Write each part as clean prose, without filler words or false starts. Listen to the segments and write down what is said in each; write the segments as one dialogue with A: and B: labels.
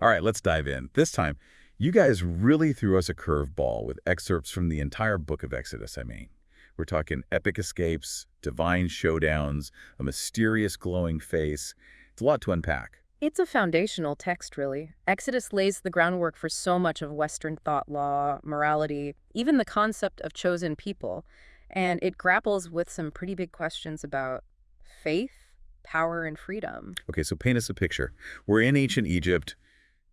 A: All right, let's dive in. This time, you guys really threw us a curveball with excerpts from the entire book of Exodus, I mean. We're talking epic escapes, divine showdowns, a mysterious glowing face. It's a lot to unpack.
B: It's a foundational text, really. Exodus lays the groundwork for so much of Western thought, law, morality, even the concept of chosen people. And it grapples with some pretty big questions about faith, power, and freedom.
A: Okay, so paint us a picture. We're in ancient Egypt.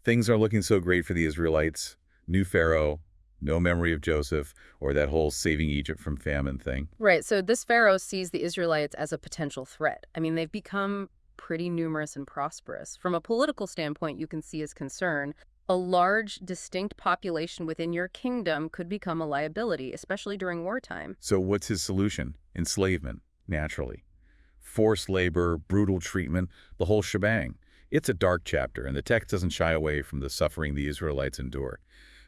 A: Things are looking so great for the Israelites. New Pharaoh, no memory of Joseph, or that whole saving Egypt from famine thing.
B: Right, so this Pharaoh sees the Israelites as a potential threat. I mean, they've become pretty numerous and prosperous. From a political standpoint, you can see his concern. A large, distinct population within your kingdom could become a liability, especially during wartime.
A: So what's his solution? Enslavement, naturally. Forced labor, brutal treatment, the whole shebang. It's a dark chapter, and the text doesn't shy away from the suffering the Israelites endure.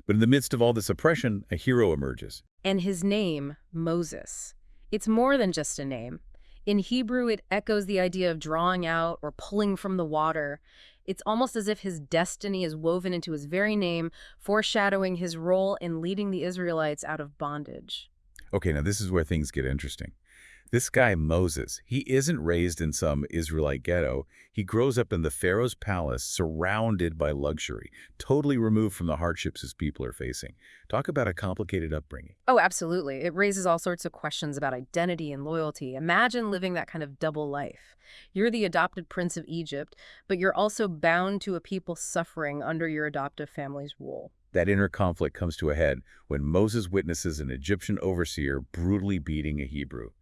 A: But in the midst of all this oppression, a hero emerges.
B: And his name, Moses. It's more than just a name. In Hebrew, it echoes the idea of drawing out or pulling from the water. It's almost as if his destiny is woven into his very name, foreshadowing his role in leading the Israelites out of bondage.
A: Okay, now this is where things get interesting. This guy, Moses, he isn't raised in some Israelite ghetto. He grows up in the Pharaoh's palace, surrounded by luxury, totally removed from the hardships his people are facing. Talk about a complicated upbringing.
B: Oh, absolutely. It raises all sorts of questions about identity and loyalty. Imagine living that kind of double life. You're the adopted prince of Egypt, but you're also bound to a people suffering under your adoptive family's rule.
A: That inner conflict comes to a head when Moses witnesses an Egyptian overseer brutally beating a Hebrew.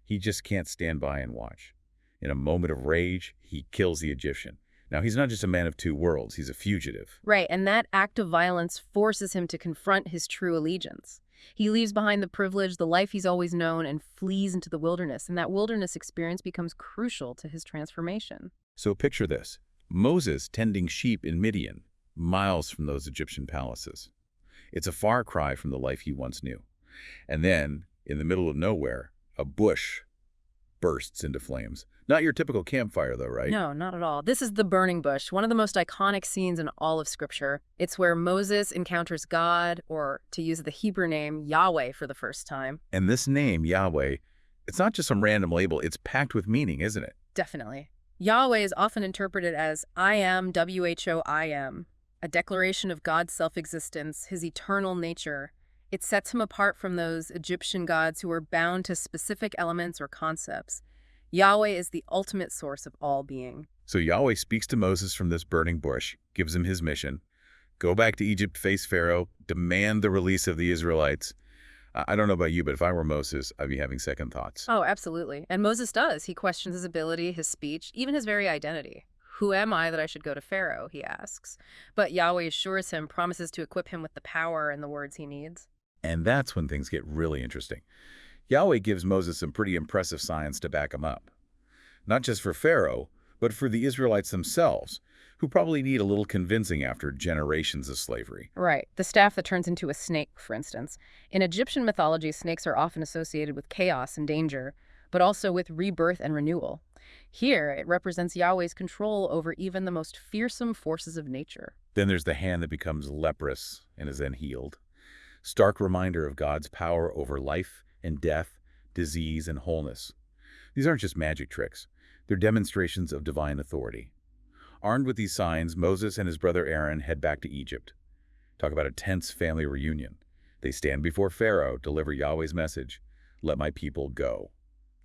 A: He just can't stand by and watch. In a moment of rage, he kills the Egyptian. Now, he's not just a man of two worlds, he's a fugitive.
B: Right, and that act of violence forces him to confront his true allegiance. He leaves behind the privilege, the life he's always known, and flees into the wilderness, and that wilderness experience becomes crucial to his transformation.
A: So picture this. Moses tending sheep in Midian, miles from those Egyptian palaces. It's a far cry from the life he once knew. And then, in the middle of nowhere, a bush bursts into flames. Not your typical campfire, though, right?
B: No, not at all. This is the burning bush, one of the most iconic scenes in all of Scripture. It's where Moses encounters God, or to use the Hebrew name, Yahweh, for the first time.
A: And this name, Yahweh, it's not just some random label. It's packed with meaning, isn't it?
B: Definitely. Yahweh is often interpreted as I am, W-H-O-I-M, a declaration of God's self-existence, his eternal nature. It sets him apart from those Egyptian gods who were bound to specific elements or concepts. Yahweh is the ultimate source of all being.
A: So Yahweh speaks to Moses from this burning bush, gives him his mission. Go back to Egypt, face Pharaoh, demand the release of the Israelites. I don't know about you, but if I were Moses, I'd be having second thoughts.
B: Oh, absolutely. And Moses does. He questions his ability, his speech, even his very identity. Who am I that I should go to Pharaoh, he asks. But Yahweh assures him, promises to equip him with the power and the words he needs.
A: And that's when things get really interesting. Yahweh gives Moses some pretty impressive signs to back him up. Not just for Pharaoh, but for the Israelites themselves, who probably need a little convincing after generations of slavery.
B: Right. The staff that turns into a snake, for instance. In Egyptian mythology, snakes are often associated with chaos and danger, but also with rebirth and renewal. Here, it represents Yahweh's control over even the most fearsome forces of nature.
A: Then there's the hand that becomes leprous and is then healed. Stark reminder of God's power over life and death, disease and wholeness. These aren't just magic tricks. They're demonstrations of divine authority. Armed with these signs, Moses and his brother Aaron head back to Egypt. Talk about a tense family reunion. They stand before Pharaoh, deliver Yahweh's message, let my people go.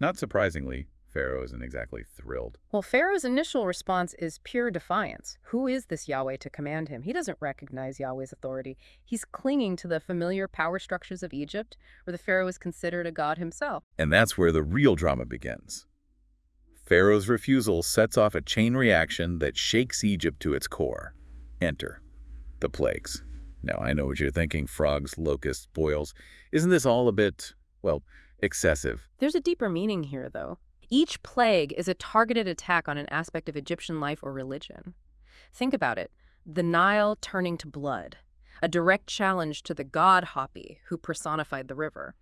A: Not surprisingly, Pharaoh isn't exactly thrilled.
B: Well, Pharaoh's initial response is pure defiance. Who is this Yahweh to command him? He doesn't recognize Yahweh's authority. He's clinging to the familiar power structures of Egypt, where the Pharaoh is considered a god himself.
A: And that's where the real drama begins. Pharaoh's refusal sets off a chain reaction that shakes Egypt to its core. Enter the plagues. Now, I know what you're thinking, frogs, locusts, boils. Isn't this all a bit, well, excessive?
B: There's a deeper meaning here, though. Each plague is a targeted attack on an aspect of Egyptian life or religion. Think about it. The Nile turning to blood, a direct challenge to the god Hapi, who personified the river.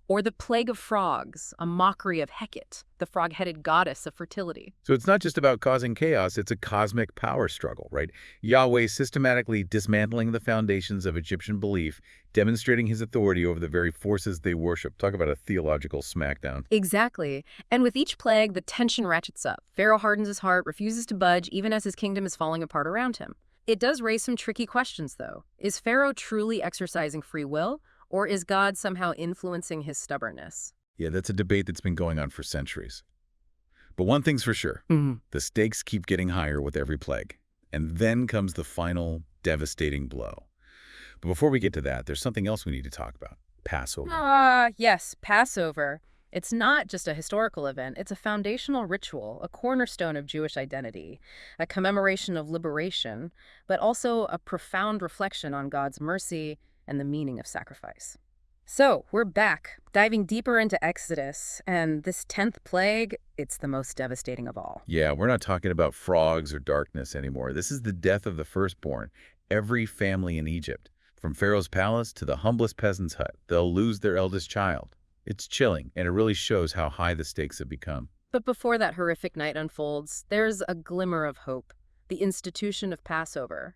B: Or the plague of frogs, a mockery of Hecate, the frog-headed goddess of fertility.
A: So it's not just about causing chaos, it's a cosmic power struggle, right? Yahweh systematically dismantling the foundations of Egyptian belief, demonstrating his authority over the very forces they worship. Talk about a theological smackdown.
B: Exactly. And with each plague, the tension ratchets up. Pharaoh hardens his heart, refuses to budge, even as his kingdom is falling apart around him. It does raise some tricky questions, though. Is Pharaoh truly exercising free will, or is God somehow influencing his stubbornness?
A: Yeah, that's a debate that's been going on for centuries. But one thing's for sure, the stakes keep getting higher with every plague. And then comes the final devastating blow. But before we get to that, there's something else we need to talk about. Passover.
B: Yes, Passover. It's not just a historical event, it's a foundational ritual, a cornerstone of Jewish identity, a commemoration of liberation, but also a profound reflection on God's mercy and the meaning of sacrifice. So, we're back, diving deeper into Exodus, and this 10th plague, it's the most devastating of all.
A: Yeah, we're not talking about frogs or darkness anymore. This is the death of the firstborn. Every family in Egypt, from Pharaoh's palace to the humblest peasant's hut, they'll lose their eldest child. It's chilling, and it really shows how high the stakes have become.
B: But before that horrific night unfolds, there's a glimmer of hope, the institution of Passover.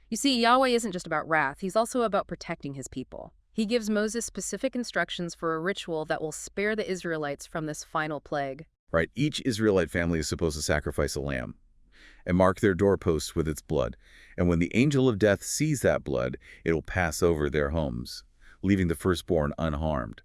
B: You see, Yahweh isn't just about wrath, he's also about protecting his people. He gives Moses specific instructions for a ritual that will spare the Israelites from this final plague.
A: Right, each Israelite family is supposed to sacrifice a lamb and mark their doorposts with its blood. And when the angel of death sees that blood, it will pass over their homes, leaving the firstborn unharmed.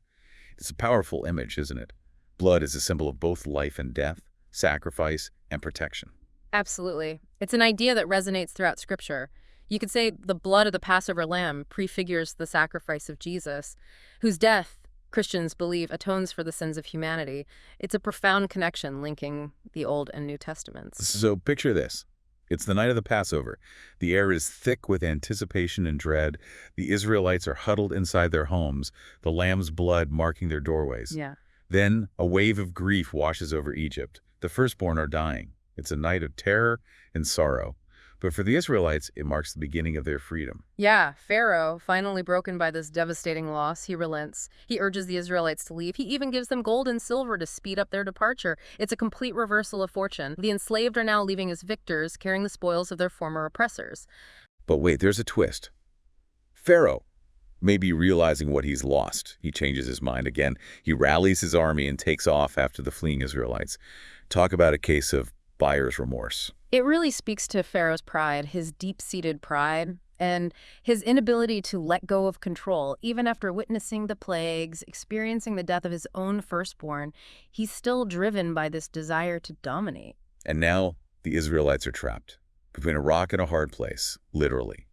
A: It's a powerful image, isn't it? Blood is a symbol of both life and death, sacrifice and protection.
B: Absolutely. It's an idea that resonates throughout Scripture. You could say the blood of the Passover lamb prefigures the sacrifice of Jesus, whose death, Christians believe, atones for the sins of humanity. It's a profound connection linking the Old and New Testaments.
A: So picture this. It's the night of the Passover. The air is thick with anticipation and dread. The Israelites are huddled inside their homes, the lamb's blood marking their doorways.
B: Yeah.
A: Then a wave of grief washes over Egypt. The firstborn are dying. It's a night of terror and sorrow. But for the Israelites, it marks the beginning of their freedom.
B: Yeah, Pharaoh, finally broken by this devastating loss, he relents. He urges the Israelites to leave. He even gives them gold and silver to speed up their departure. It's a complete reversal of fortune. The enslaved are now leaving as victors, carrying the spoils of their former oppressors.
A: But wait, there's a twist. Pharaoh may be realizing what he's lost. He changes his mind again. He rallies his army and takes off after the fleeing Israelites. Talk about a case of buyer's remorse.
B: It really speaks to Pharaoh's pride, his deep-seated pride, and his inability to let go of control. Even after witnessing the plagues, experiencing the death of his own firstborn, he's still driven by this desire to dominate.
A: And now the Israelites are trapped between a rock and a hard place, literally.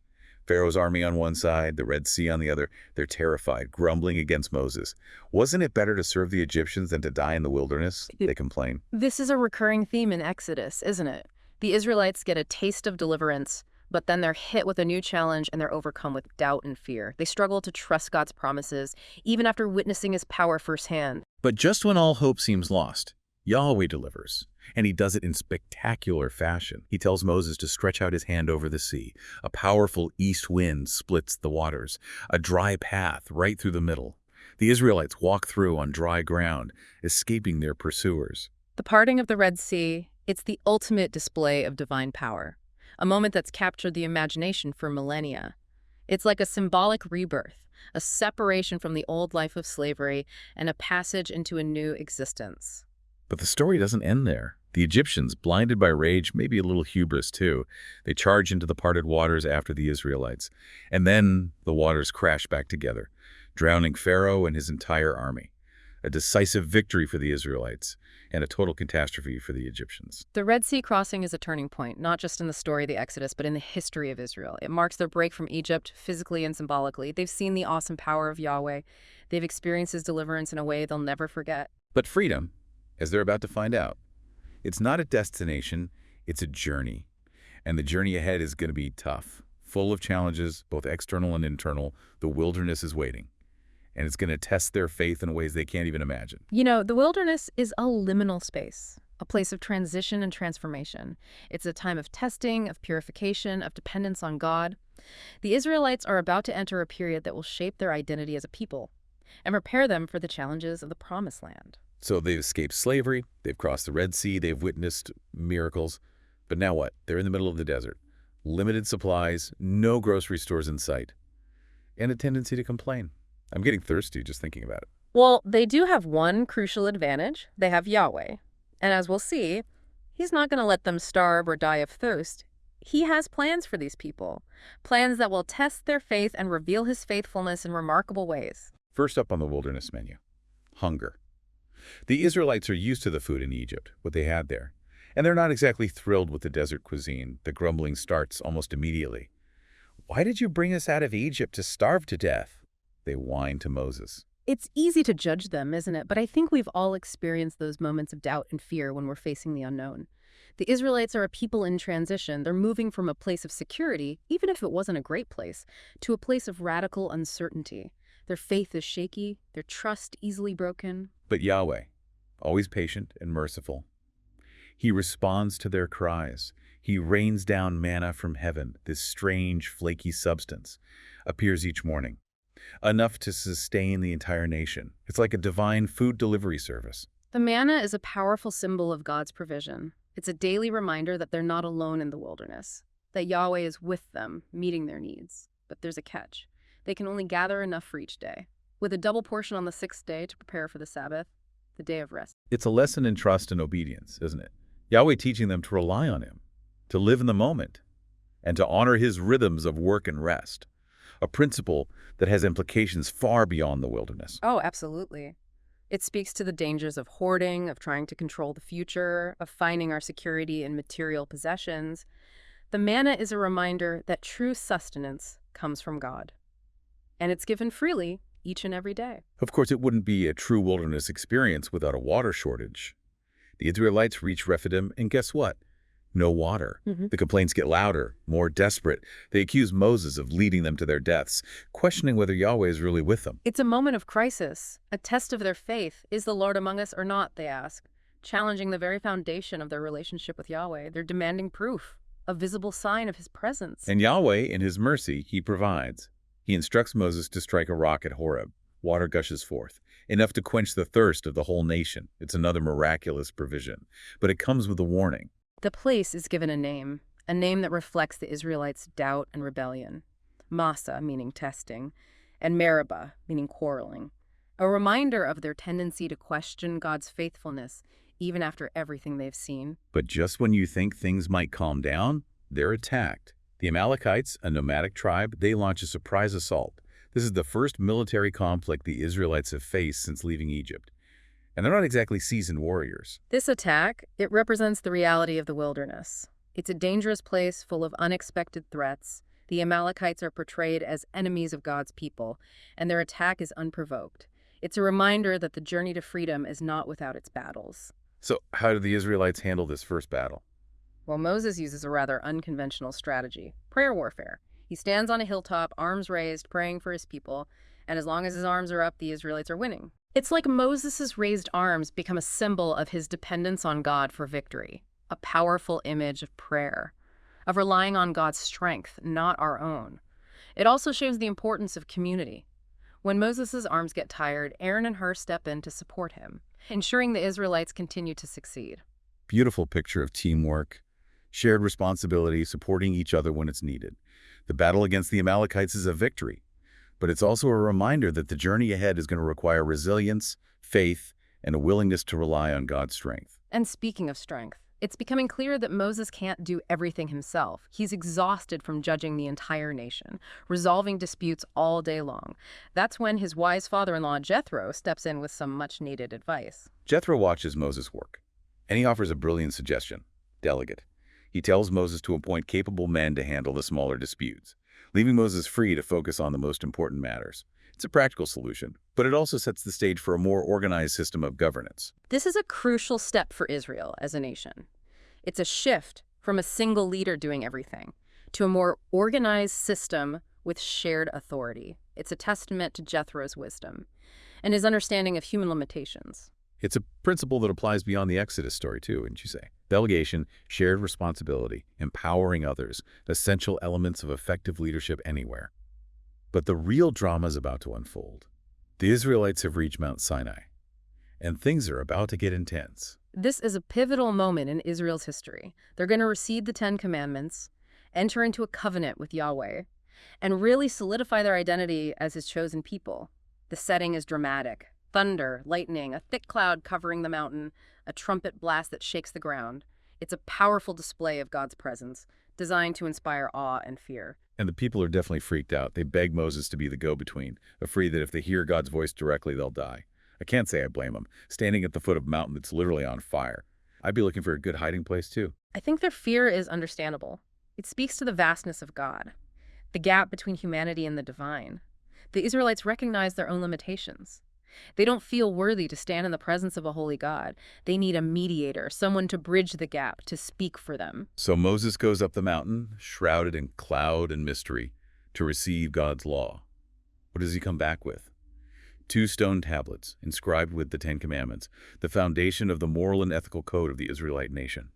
A: Pharaoh's army on one side, the Red Sea on the other. They're terrified, grumbling against Moses. Wasn't it better to serve the Egyptians than to die in the wilderness? They complain.
B: This is a recurring theme in Exodus, isn't it? The Israelites get a taste of deliverance, but then they're hit with a new challenge and they're overcome with doubt and fear. They struggle to trust God's promises, even after witnessing his power firsthand.
A: But just when all hope seems lost, Yahweh delivers, and he does it in spectacular fashion. He tells Moses to stretch out his hand over the sea. A powerful east wind splits the waters, a dry path right through the middle. The Israelites walk through on dry ground, escaping their pursuers.
B: The parting of the Red Sea, it's the ultimate display of divine power, a moment that's captured the imagination for millennia. It's like a symbolic rebirth, a separation from the old life of slavery, and a passage into a new existence.
A: But the story doesn't end there. The Egyptians, blinded by rage, maybe a little hubris too, they charge into the parted waters after the Israelites. And then the waters crash back together, drowning Pharaoh and his entire army. A decisive victory for the Israelites, and a total catastrophe for the Egyptians.
B: The Red Sea crossing is a turning point, not just in the story of the Exodus, but in the history of Israel. It marks their break from Egypt, physically and symbolically. They've seen the awesome power of Yahweh. They've experienced his deliverance in a way they'll never forget.
A: But freedom, as they're about to find out, it's not a destination, it's a journey. And the journey ahead is going to be tough, full of challenges, both external and internal. The wilderness is waiting. And it's going to test their faith in ways they can't even imagine.
B: You know, the wilderness is a liminal space, a place of transition and transformation. It's a time of testing, of purification, of dependence on God. The Israelites are about to enter a period that will shape their identity as a people and prepare them for the challenges of the Promised Land.
A: So they've escaped slavery, they've crossed the Red Sea, they've witnessed miracles. But now what? They're in the middle of the desert. Limited supplies, no grocery stores in sight, and a tendency to complain. I'm getting thirsty just thinking about it.
B: Well, they do have one crucial advantage. They have Yahweh. And as we'll see, he's not going to let them starve or die of thirst. He has plans for these people, plans that will test their faith and reveal his faithfulness in remarkable ways.
A: First up on the wilderness menu, hunger. The Israelites are used to the food in Egypt, what they had there. And they're not exactly thrilled with the desert cuisine. The grumbling starts almost immediately. "Why did you bring us out of Egypt to starve to death?" they whine to Moses.
B: It's easy to judge them, isn't it? But I think we've all experienced those moments of doubt and fear when we're facing the unknown. The Israelites are a people in transition. They're moving from a place of security, even if it wasn't a great place, to a place of radical uncertainty. Their faith is shaky, their trust easily broken.
A: But Yahweh, always patient and merciful, he responds to their cries. He rains down manna from heaven. This strange, flaky substance appears each morning, enough to sustain the entire nation. It's like a divine food delivery service.
B: The manna is a powerful symbol of God's provision. It's a daily reminder that they're not alone in the wilderness, that Yahweh is with them, meeting their needs. But there's a catch. They can only gather enough for each day, with a double portion on the 6th day to prepare for the Sabbath, the day of rest.
A: It's a lesson in trust and obedience, isn't it? Yahweh teaching them to rely on him, to live in the moment, and to honor his rhythms of work and rest, a principle that has implications far beyond the wilderness.
B: Oh, absolutely. It speaks to the dangers of hoarding, of trying to control the future, of finding our security in material possessions. The manna is a reminder that true sustenance comes from God, and it's given freely each and every day.
A: Of course, it wouldn't be a true wilderness experience without a water shortage. The Israelites reach Rephidim, and guess what? No water. The complaints get louder, more desperate. They accuse Moses of leading them to their deaths, questioning whether Yahweh is really with them.
B: It's a moment of crisis, a test of their faith. Is the Lord among us or not, they ask, challenging the very foundation of their relationship with Yahweh. They're demanding proof, a visible sign of his presence.
A: And Yahweh, in his mercy, he provides. He instructs Moses to strike a rock at Horeb. Water gushes forth, enough to quench the thirst of the whole nation. It's another miraculous provision, but it comes with a warning.
B: The place is given a name that reflects the Israelites' doubt and rebellion. Massa, meaning testing, and Meribah, meaning quarreling. A reminder of their tendency to question God's faithfulness, even after everything they've seen.
A: But just when you think things might calm down, they're attacked. The Amalekites, a nomadic tribe, they launch a surprise assault. This is the first military conflict the Israelites have faced since leaving Egypt. And they're not exactly seasoned warriors.
B: This attack, it represents the reality of the wilderness. It's a dangerous place full of unexpected threats. The Amalekites are portrayed as enemies of God's people, and their attack is unprovoked. It's a reminder that the journey to freedom is not without its battles.
A: So how did the Israelites handle this first battle?
B: Well, Moses uses a rather unconventional strategy, prayer warfare. He stands on a hilltop, arms raised, praying for his people, and as long as his arms are up, the Israelites are winning. It's like Moses' raised arms become a symbol of his dependence on God for victory, a powerful image of prayer, of relying on God's strength, not our own. It also shows the importance of community. When Moses' arms get tired, Aaron and Hur step in to support him, ensuring the Israelites continue to succeed.
A: Beautiful picture of teamwork, shared responsibility, supporting each other when it's needed. The battle against the Amalekites is a victory, but it's also a reminder that the journey ahead is going to require resilience, faith, and a willingness to rely on God's strength.
B: And speaking of strength, it's becoming clear that Moses can't do everything himself. He's exhausted from judging the entire nation, resolving disputes all day long. That's when his wise father-in-law Jethro steps in with some much-needed advice.
A: Jethro watches Moses work, and he offers a brilliant suggestion: delegate. He tells Moses to appoint capable men to handle the smaller disputes, leaving Moses free to focus on the most important matters. It's a practical solution, but it also sets the stage for a more organized system of governance.
B: This is a crucial step for Israel as a nation. It's a shift from a single leader doing everything to a more organized system with shared authority. It's a testament to Jethro's wisdom and his understanding of human limitations.
A: It's a principle that applies beyond the Exodus story too, wouldn't you say? Delegation, shared responsibility, empowering others, essential elements of effective leadership anywhere. But the real drama is about to unfold. The Israelites have reached Mount Sinai, and things are about to get intense.
B: This is a pivotal moment in Israel's history. They're going to receive the Ten Commandments, enter into a covenant with Yahweh, and really solidify their identity as his chosen people. The setting is dramatic. Thunder, lightning, a thick cloud covering the mountain, a trumpet blast that shakes the ground. It's a powerful display of God's presence, designed to inspire awe and fear.
A: And the people are definitely freaked out. They beg Moses to be the go-between, afraid that if they hear God's voice directly, they'll die. I can't say I blame them. Standing at the foot of a mountain that's literally on fire. I'd be looking for a good hiding place too.
B: I think their fear is understandable. It speaks to the vastness of God, the gap between humanity and the divine. The Israelites recognize their own limitations. They don't feel worthy to stand in the presence of a holy God. They need a mediator, someone to bridge the gap, to speak for them.
A: So Moses goes up the mountain, shrouded in cloud and mystery, to receive God's law. What does he come back with? 2 stone tablets, inscribed with the Ten Commandments, the foundation of the moral and ethical code of the Israelite nation.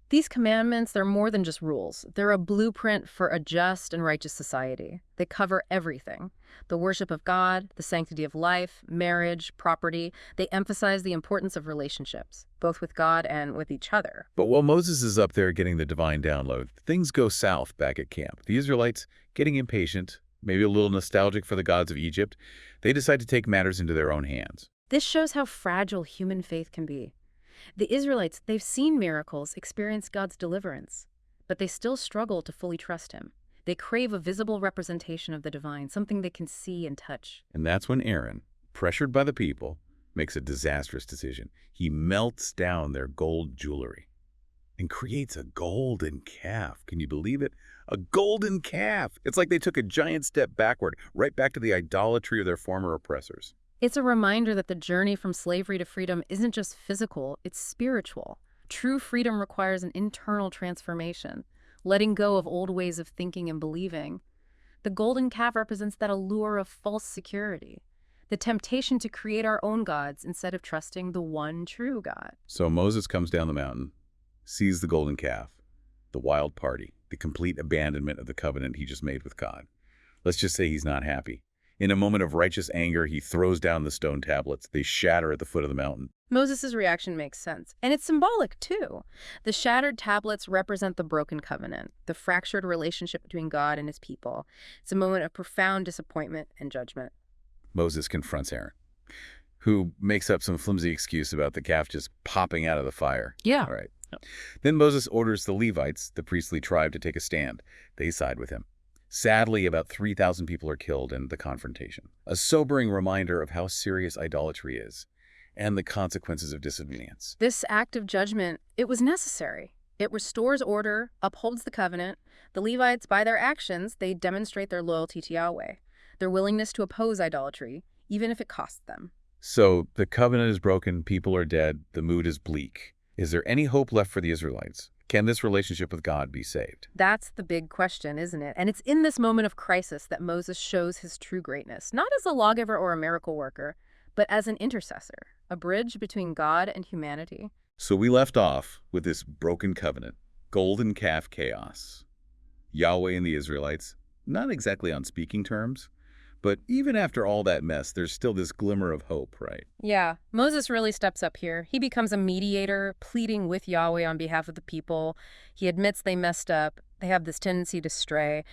B: These commandments, they're more than just rules. They're a blueprint for a just and righteous society. They cover everything. The worship of God, the sanctity of life, marriage, property. They emphasize the importance of relationships, both with God and with each other.
A: But while Moses is up there getting the divine download, things go south back at camp. The Israelites, getting impatient, maybe a little nostalgic for the gods of Egypt, they decide to take matters into their own hands.
B: This shows how fragile human faith can be. The Israelites, they've seen miracles, experienced God's deliverance, but they still struggle to fully trust him. They crave a visible representation of the divine, something they can see and touch.
A: And that's when Aaron, pressured by the people, makes a disastrous decision. He melts down their gold jewelry and creates a golden calf. Can you believe it? A golden calf! It's like they took a giant step backward, right back to the idolatry of their former oppressors.
B: It's a reminder that the journey from slavery to freedom isn't just physical, it's spiritual. True freedom requires an internal transformation, letting go of old ways of thinking and believing. The golden calf represents that allure of false security, the temptation to create our own gods instead of trusting the one true God.
A: So Moses comes down the mountain, sees the golden calf, the wild party, the complete abandonment of the covenant he just made with God. Let's just say he's not happy. In a moment of righteous anger, he throws down the stone tablets. They shatter at the foot of the mountain.
B: Moses' reaction makes sense, and it's symbolic too. The shattered tablets represent the broken covenant, the fractured relationship between God and his people. It's a moment of profound disappointment and judgment.
A: Moses confronts Aaron, who makes up some flimsy excuse about the calf just popping out of the fire.
B: Yeah.
A: All right. Then Moses orders the Levites, the priestly tribe, to take a stand. They side with him. Sadly, about 3,000 people are killed in the confrontation. A sobering reminder of how serious idolatry is and the consequences of disobedience.
B: This act of judgment, it was necessary. It restores order, upholds the covenant. The Levites, by their actions, they demonstrate their loyalty to Yahweh, their willingness to oppose idolatry, even if it costs them.
A: So the covenant is broken, people are dead, the mood is bleak. Is there any hope left for the Israelites? Can this relationship with God be saved?
B: That's the big question, isn't it? And it's in this moment of crisis that Moses shows his true greatness, not as a lawgiver or a miracle worker, but as an intercessor, a bridge between God and humanity.
A: So we left off with this broken covenant, golden calf chaos. Yahweh and the Israelites, not exactly on speaking terms, but even after all that mess, there's still this glimmer of hope, right?
B: Yeah, Moses really steps up here. He becomes a mediator, pleading with Yahweh on behalf of the people. He admits they messed up. They have this tendency to stray.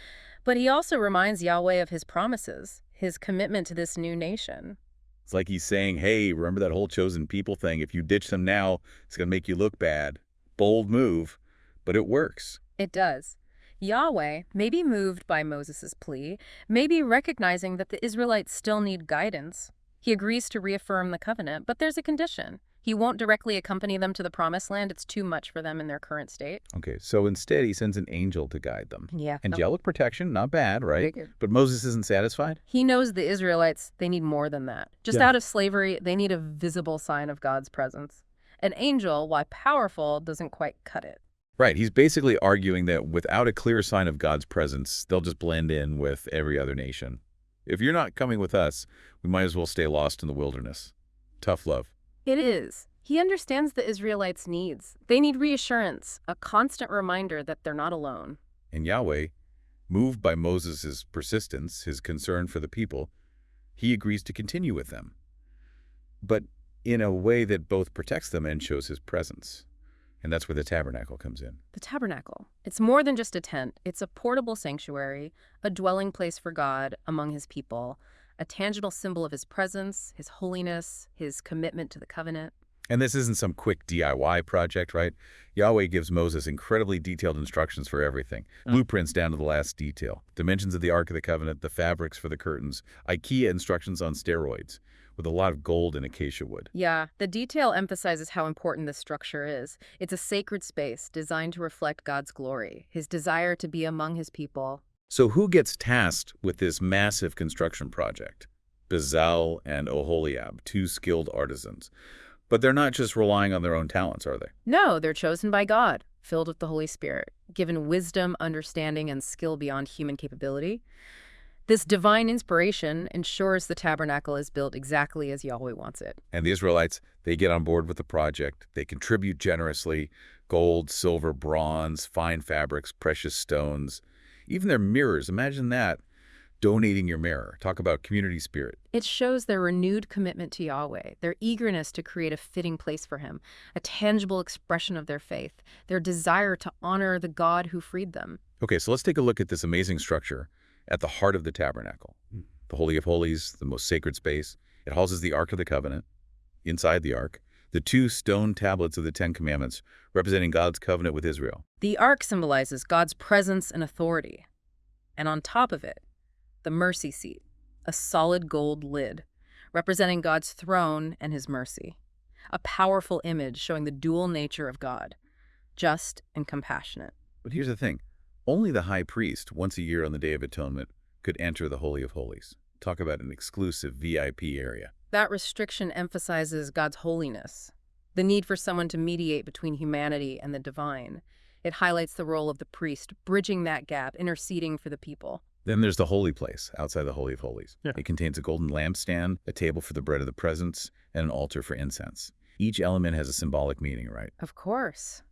B: But he also reminds Yahweh of his promises, his commitment to this new nation.
A: It's like he's saying, hey, remember that whole chosen people thing? If you ditch them now, it's going to make you look bad. Bold move, but it works.
B: It does. Yahweh, maybe moved by Moses' plea, maybe recognizing that the Israelites still need guidance. He agrees to reaffirm the covenant, but there's a condition. He won't directly accompany them to the promised land. It's too much for them in their current state.
A: Okay, so instead he sends an angel to guide them.
B: Yeah.
A: Angelic protection, not bad, right?
B: Figured.
A: But Moses isn't satisfied?
B: He knows the Israelites, they need more than that. Just out of slavery, they need a visible sign of God's presence. An angel, while powerful, doesn't quite cut it.
A: Right, he's basically arguing that without a clear sign of God's presence, they'll just blend in with every other nation. If you're not coming with us, we might as well stay lost in the wilderness. Tough love.
B: It is. He understands the Israelites' needs. They need reassurance, a constant reminder that they're not alone.
A: And Yahweh, moved by Moses' persistence, his concern for the people, he agrees to continue with them, but in a way that both protects them and shows his presence. And that's where the tabernacle comes in.
B: The tabernacle. It's more than just a tent. It's a portable sanctuary, a dwelling place for God among his people, a tangible symbol of his presence, his holiness, his commitment to the covenant.
A: And this isn't some quick DIY project, right? Yahweh gives Moses incredibly detailed instructions for everything. Blueprints down to the last detail. Dimensions of the Ark of the Covenant, the fabrics for the curtains, IKEA instructions on steroids, with a lot of gold and acacia wood.
B: Yeah, the detail emphasizes how important this structure is. It's a sacred space designed to reflect God's glory, his desire to be among his people.
A: So who gets tasked with this massive construction project? Bezalel and Oholiab, two skilled artisans. But they're not just relying on their own talents, are they?
B: No, they're chosen by God, filled with the Holy Spirit, given wisdom, understanding, and skill beyond human capability. This divine inspiration ensures the tabernacle is built exactly as Yahweh wants it.
A: And the Israelites, they get on board with the project. They contribute generously: gold, silver, bronze, fine fabrics, precious stones, even their mirrors. Imagine that, donating your mirror. Talk about community spirit.
B: It shows their renewed commitment to Yahweh, their eagerness to create a fitting place for him, a tangible expression of their faith, their desire to honor the God who freed them.
A: Okay, so let's take a look at this amazing structure at the heart of the tabernacle. The Holy of Holies, the most sacred space. It houses the Ark of the Covenant. Inside the Ark, the two stone tablets of the Ten Commandments representing God's covenant with Israel.
B: The Ark symbolizes God's presence and authority. And on top of it, the mercy seat, a solid gold lid, representing God's throne and his mercy. A powerful image showing the dual nature of God, just and compassionate.
A: But here's the thing. Only the high priest, once a year on the Day of Atonement, could enter the Holy of Holies. Talk about an exclusive VIP area.
B: That restriction emphasizes God's holiness, the need for someone to mediate between humanity and the divine. It highlights the role of the priest, bridging that gap, interceding for the people.
A: Then there's the holy place outside the Holy of Holies.
C: Yeah.
A: It contains a golden lampstand, a table for the bread of the presence, and an altar for incense. Each element has a symbolic meaning, right?
B: Of course.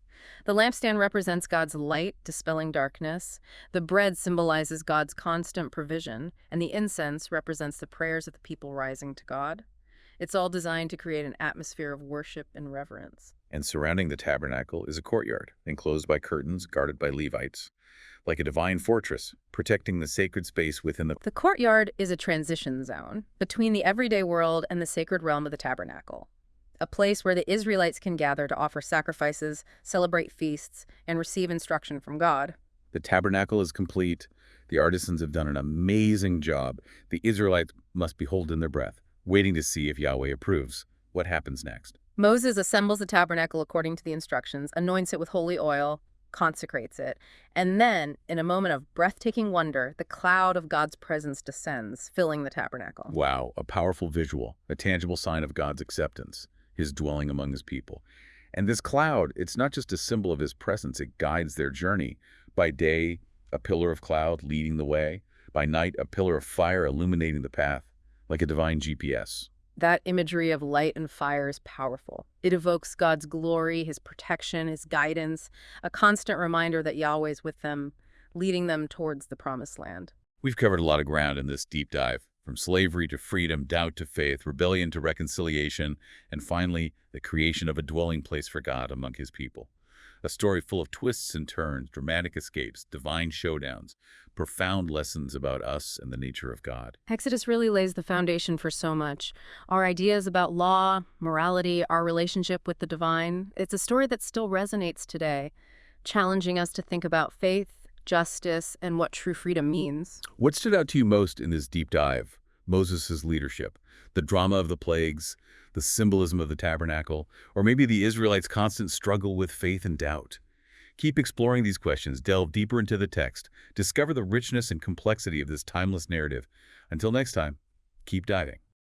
B: The lampstand represents God's light, dispelling darkness. The bread symbolizes God's constant provision, and the incense represents the prayers of the people rising to God. It's all designed to create an atmosphere of worship and reverence.
A: And surrounding the tabernacle is a courtyard, enclosed by curtains, guarded by Levites, like a divine fortress, protecting the sacred space within the...
B: The courtyard is a transition zone between the everyday world and the sacred realm of the tabernacle, a place where the Israelites can gather to offer sacrifices, celebrate feasts, and receive instruction from God.
A: The tabernacle is complete. The artisans have done an amazing job. The Israelites must be holding their breath, waiting to see if Yahweh approves. What happens next?
B: Moses assembles the tabernacle according to the instructions, anoints it with holy oil, consecrates it, and then, in a moment of breathtaking wonder, the cloud of God's presence descends, filling the tabernacle.
A: Wow, a powerful visual, a tangible sign of God's acceptance, his dwelling among his people. And this cloud, it's not just a symbol of his presence, it guides their journey. By day, a pillar of cloud leading the way. By night, a pillar of fire illuminating the path, like a divine GPS.
B: That imagery of light and fire is powerful. It evokes God's glory, his protection, his guidance, a constant reminder that Yahweh is with them, leading them towards the promised land.
A: We've covered a lot of ground in this deep dive, from slavery to freedom, doubt to faith, rebellion to reconciliation, and finally, the creation of a dwelling place for God among his people. A story full of twists and turns, dramatic escapes, divine showdowns, profound lessons about us and the nature of God.
B: Exodus really lays the foundation for so much. Our ideas about law, morality, our relationship with the divine. It's a story that still resonates today, challenging us to think about faith, justice, and what true freedom means.
A: What stood out to you most in this deep dive? Moses' leadership, the drama of the plagues, the symbolism of the tabernacle, or maybe the Israelites' constant struggle with faith and doubt? Keep exploring these questions, delve deeper into the text, discover the richness and complexity of this timeless narrative. Until next time, keep diving.